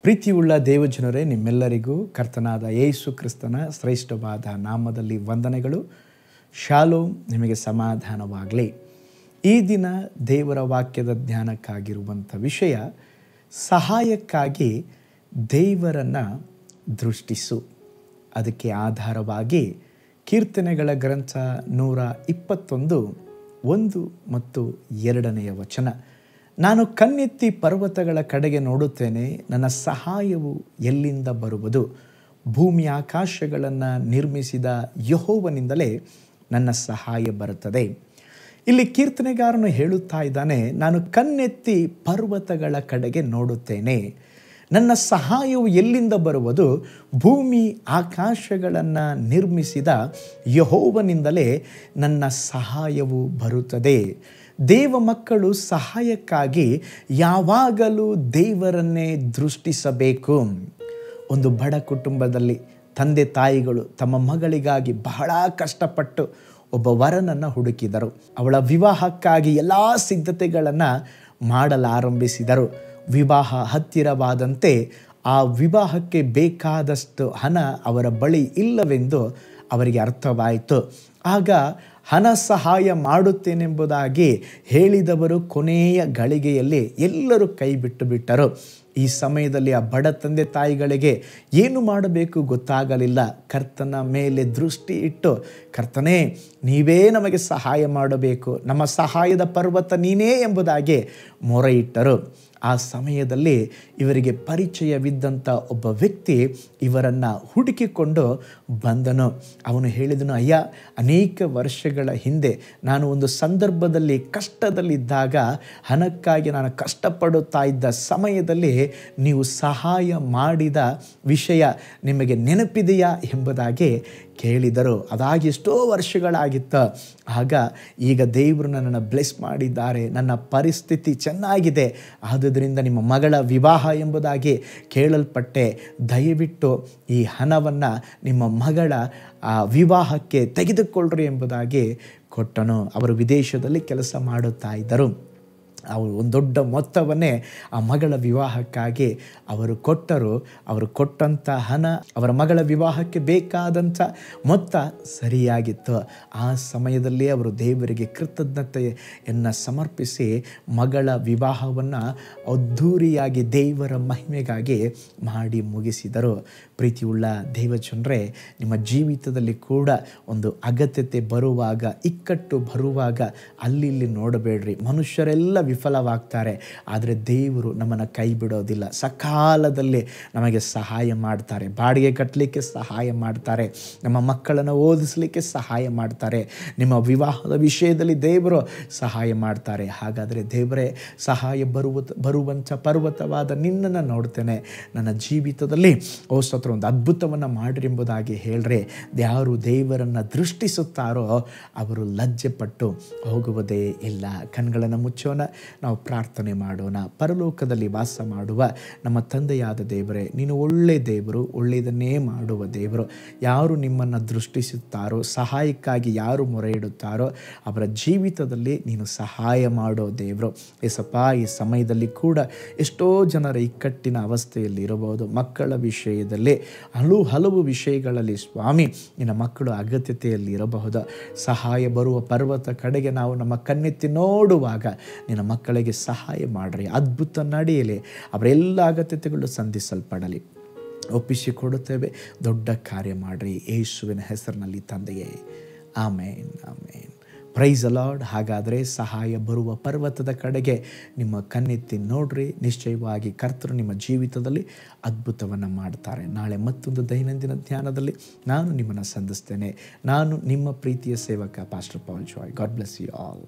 ಪ್ರೀತಿಯುಳ್ಳ ದೇವಜನರೇ, ನಿಮ್ಮೆಲ್ಲರಿಗೂ ಕರ್ತನಾದ ಯೇಸು ಕ್ರಿಸ್ತನ ಶ್ರೇಷ್ಠವಾದ ನಾಮದಲ್ಲಿ ವಂದನೆಗಳು. ಶಾಲೋಮ್, ನಿಮಗೆ ಸಮಾಧಾನವಾಗಲಿ. ಈ ದಿನ ದೇವರ ವಾಕ್ಯದ ಧ್ಯಾನಕ್ಕಾಗಿರುವಂಥ ವಿಷಯ, ಸಹಾಯಕ್ಕಾಗಿ ದೇವರನ್ನು ದೃಷ್ಟಿಸು. ಅದಕ್ಕೆ ಆಧಾರವಾಗಿ ಕೀರ್ತನೆಗಳ ಗ್ರಂಥ 121, 1 ಮತ್ತು 2ನೇ ವಚನ. ನಾನು ಕಣ್ಣೆತ್ತಿ ಪರ್ವತಗಳ ಕಡೆಗೆ ನೋಡುತ್ತೇನೆ, ನನ್ನ ಸಹಾಯವು ಎಲ್ಲಿಂದ ಬರುವುದು? ಭೂಮಿ ಆಕಾಶಗಳನ್ನು ನಿರ್ಮಿಸಿದ ಯೆಹೋವನಿಂದಲೇ ನನ್ನ ಸಹಾಯ ಬರುತ್ತದೆ. ಇಲ್ಲಿ ಕೀರ್ತನೆಗಾರನು ಹೇಳುತ್ತಾ ಇದ್ದಾನೆ, ನಾನು ಕಣ್ಣೆತ್ತಿ ಪರ್ವತಗಳ ಕಡೆಗೆ ನೋಡುತ್ತೇನೆ, ನನ್ನ ಸಹಾಯವು ಎಲ್ಲಿಂದ ಬರುವುದು? ಭೂಮಿ ಆಕಾಶಗಳನ್ನು ನಿರ್ಮಿಸಿದ ಯೆಹೋವನಿಂದಲೇ ನನ್ನ ಸಹಾಯವು ಬರುತ್ತದೆ. ದೇವ ಮಕ್ಕಳು ಸಹಾಯಕ್ಕಾಗಿ ಯಾವಾಗಲೂ ದೇವರನ್ನೇ ದೃಷ್ಟಿಸಬೇಕು. ಒಂದು ಬಡ ಕುಟುಂಬದಲ್ಲಿ ತಂದೆ ತಾಯಿಗಳು ತಮ್ಮ ಮಗಳಿಗಾಗಿ ಬಹಳ ಕಷ್ಟಪಟ್ಟು ಒಬ್ಬ ವರನನ್ನು ಹುಡುಕಿದರು. ಅವಳ ವಿವಾಹಕ್ಕಾಗಿ ಎಲ್ಲ ಸಿದ್ಧತೆಗಳನ್ನು ಮಾಡಲಾರಂಭಿಸಿದರು. ವಿವಾಹ ಹತ್ತಿರವಾದಂತೆ ಆ ವಿವಾಹಕ್ಕೆ ಬೇಕಾದಷ್ಟು ಹಣ ಅವರ ಬಳಿ ಇಲ್ಲವೆಂದು ಅವರಿಗೆ ಅರ್ಥವಾಯಿತು. ಆಗ ಹಣ ಸಹಾಯ ಮಾಡುತ್ತೇನೆಂಬುದಾಗಿ ಹೇಳಿದವರು ಕೊನೆಯ ಗಳಿಗೆಯಲ್ಲಿ ಎಲ್ಲರೂ ಕೈ ಬಿಟ್ಟು ಬಿಟ್ಟರು. ಈ ಸಮಯದಲ್ಲಿ ಆ ಬಡ ತಂದೆ ತಾಯಿಗಳಿಗೆ ಏನು ಮಾಡಬೇಕು ಗೊತ್ತಾಗಲಿಲ್ಲ. ಕರ್ತನ ಮೇಲೆ ದೃಷ್ಟಿ ಇಟ್ಟು, ಕರ್ತನೇ ನೀವೇ ನಮಗೆ ಸಹಾಯ ಮಾಡಬೇಕು, ನಮ್ಮ ಸಹಾಯದ ಪರ್ವತ ನೀನೇ ಎಂಬುದಾಗಿ ಮೊರೆ ಇಟ್ಟರು. ಆ ಸಮಯದಲ್ಲಿ ಇವರಿಗೆ ಪರಿಚಯವಿದ್ದಂಥ ಒಬ್ಬ ವ್ಯಕ್ತಿ ಇವರನ್ನು ಹುಡುಕಿಕೊಂಡು ಬಂದನು. ಅವನು ಹೇಳಿದನು, ಅಯ್ಯ, ಅನೇಕ ವರ್ಷಗಳ ಹಿಂದೆ ನಾನು ಒಂದು ಸಂದರ್ಭದಲ್ಲಿ ಕಷ್ಟದಲ್ಲಿದ್ದಾಗ, ಹಣಕ್ಕಾಗಿ ನಾನು ಕಷ್ಟಪಡುತ್ತಾ ಇದ್ದ ಸಮಯದಲ್ಲಿ ನೀವು ಸಹಾಯ ಮಾಡಿದ ವಿಷಯ ನಿಮಗೆ ನೆನಪಿದೆಯಾ ಎಂಬುದಾಗಿ ಕೇಳಿದರು. ಅದಾಗಿ ಎಷ್ಟೋ ವರ್ಷಗಳಾಗಿತ್ತು. ಆಗ ಈಗ ದೇವರು ನನ್ನನ್ನು ಬ್ಲೆಸ್ ಮಾಡಿದ್ದಾರೆ, ನನ್ನ ಪರಿಸ್ಥಿತಿ ಚೆನ್ನಾಗಿದೆ, ಆದುದರಿಂದ ನಿಮ್ಮ ಮಗಳ ವಿವಾಹ ಎಂಬುದಾಗಿ ಕೇಳಲ್ಪಟ್ಟೆ, ದಯವಿಟ್ಟು ಈ ಹಣವನ್ನು ನಿಮ್ಮ ಮಗಳ ವಿವಾಹಕ್ಕೆ ತೆಗೆದುಕೊಳ್ಳ್ರಿ ಎಂಬುದಾಗಿ ಕೊಟ್ಟನು. ಅವರು ವಿದೇಶದಲ್ಲಿ ಕೆಲಸ ಮಾಡುತ್ತಾ ಇದ್ದರು. ಅವರು ಒಂದು ದೊಡ್ಡ ಮೊತ್ತವನ್ನೇ ಆ ಮಗಳ ವಿವಾಹಕ್ಕಾಗಿ ಅವರು ಕೊಟ್ಟರು. ಅವರು ಕೊಟ್ಟಂಥ ಹಣ ಅವರ ಮಗಳ ವಿವಾಹಕ್ಕೆ ಬೇಕಾದಂಥ ಮೊತ್ತ ಸರಿಯಾಗಿತ್ತು. ಆ ಸಮಯದಲ್ಲಿ ಅವರು ದೇವರಿಗೆ ಕೃತಜ್ಞತೆಯನ್ನು ಸಮರ್ಪಿಸಿ ಮಗಳ ವಿವಾಹವನ್ನು ಅದ್ಧೂರಿಯಾಗಿ ದೇವರ ಮಹಿಮೆಗಾಗಿ ಮಾಡಿ ಮುಗಿಸಿದರು. ಪ್ರೀತಿಯುಳ್ಳ ದೇವಜನರೇ, ನಿಮ್ಮ ಜೀವಿತದಲ್ಲಿ ಕೂಡ ಒಂದು ಅಗತ್ಯತೆ ಬರುವಾಗ, ಇಕ್ಕಟ್ಟು ಬರುವಾಗ ಅಲ್ಲಿ ನೋಡಬೇಡ್ರಿ. ಮನುಷ್ಯರೆಲ್ಲ ವಿಫಲವಾಗ್ತಾರೆ, ಆದರೆ ದೇವರು ನಮ್ಮನ್ನು ಕೈ ಬಿಡೋದಿಲ್ಲ. ಸಕಾಲದಲ್ಲಿ ನಮಗೆ ಸಹಾಯ ಮಾಡ್ತಾರೆ. ಬಾಡಿಗೆ ಕಟ್ಟಲಿಕ್ಕೆ ಸಹಾಯ ಮಾಡ್ತಾರೆ, ನಮ್ಮ ಮಕ್ಕಳನ್ನು ಓದಿಸಲಿಕ್ಕೆ ಸಹಾಯ ಮಾಡ್ತಾರೆ, ನಿಮ್ಮ ವಿವಾಹದ ವಿಷಯದಲ್ಲಿ ದೇವರು ಸಹಾಯ ಮಾಡ್ತಾರೆ. ಹಾಗಾದರೆ ದೇವರೇ, ಸಹಾಯ ಬರುವಂಥ ಪರ್ವತವಾದ ನಿನ್ನನ್ನು ನೋಡ್ತೇನೆ, ನನ್ನ ಜೀವಿತದಲ್ಲಿ ಒಂದು ಅದ್ಭುತವನ್ನು ಮಾಡಿರಿ ಎಂಬುದಾಗಿ ಹೇಳ್ರೆ, ಯಾರು ದೇವರನ್ನು ದೃಷ್ಟಿಸುತ್ತಾರೋ ಅವರು ಲಜ್ಜೆ ಪಟ್ಟು ಹೋಗುವುದೇ ಇಲ್ಲ. ಕಣ್ಗಳನ್ನು ಮುಚ್ಚೋಣ, ನಾವು ಪ್ರಾರ್ಥನೆ ಮಾಡೋಣ. ಪರಲೋಕದಲ್ಲಿ ವಾಸ ಮಾಡುವ ನಮ್ಮ ತಂದೆಯಾದ ದೇವರೇ, ನೀನು ಒಳ್ಳೆಯ ದೇವರು, ಒಳ್ಳೆಯದನ್ನೇ ಮಾಡುವ ದೇವರು. ಯಾರು ನಿಮ್ಮನ್ನು ದೃಷ್ಟಿಸುತ್ತಾರೋ, ಸಹಾಯಕ್ಕಾಗಿ ಯಾರು ಮೊರೆ ಇಡುತ್ತಾರೋ ಅವರ ಜೀವಿತದಲ್ಲಿ ನೀನು ಸಹಾಯ ಮಾಡೋ ದೇವರು. ಏಸಪ್ಪ, ಈ ಸಮಯದಲ್ಲಿ ಕೂಡ ಎಷ್ಟೋ ಜನರ ಇಕ್ಕಟ್ಟಿನ ಅವಸ್ಥೆಯಲ್ಲಿ ಇರಬಹುದು. ಮಕ್ಕಳ ವಿಷಯದಲ್ಲಿ ಹಲವು ವಿಷಯಗಳಲ್ಲಿ ಸ್ವಾಮಿ, ನಿನ್ನ ಮಕ್ಕಳು ಅಗತ್ಯತೆಯಲ್ಲಿ ಇರಬಹುದು. ಸಹಾಯ ಬರುವ ಪರ್ವತ ಕಡೆಗೆ ನಾವು ನಮ್ಮ ಕಣ್ಣೆತ್ತಿ ನೋಡುವಾಗ ನಿನ್ನ ಮಕ್ಕಳಿಗೆ ಸಹಾಯ ಮಾಡ್ರಿ, ಅದ್ಭುತ ನಡೆಯಲಿ, ಅವರೆಲ್ಲ ಅಗತ್ಯತೆಗಳು ಸಂಧಿಸಲ್ಪಡಲಿ. ಒಪ್ಪಿಸಿಕೊಡುತ್ತೇವೆ, ದೊಡ್ಡ ಕಾರ್ಯ ಮಾಡ್ರಿ, ಯೇಸುವಿನ ಹೆಸರಿನಲ್ಲಿ ತಂದೆಯೇ, ಆಮೇನ್, ಆಮೇನ್. Praise the Lord. ಹಾಗಾದರೆ ಸಹಾಯ ಬರುವ ಪರ್ವತದ ಕಡೆಗೆ ನಿಮ್ಮ ಕಣ್ಣೆತ್ತಿ ನೋಡ್ರಿ, ನಿಶ್ಚಯವಾಗಿ ಕರ್ತರು ನಿಮ್ಮ ಜೀವಿತದಲ್ಲಿ ಅದ್ಭುತವನ್ನು ಮಾಡ್ತಾರೆ. ನಾಳೆ ಮತ್ತೊಂದು ದೈನಂದಿನ ಧ್ಯಾನದಲ್ಲಿ ನಾನು ನಿಮ್ಮನ್ನು ಸಂಧಿಸ್ತೇನೆ. ನಾನು ನಿಮ್ಮ ಪ್ರೀತಿಯ ಸೇವಕ pastor Paul Joy. God bless you all.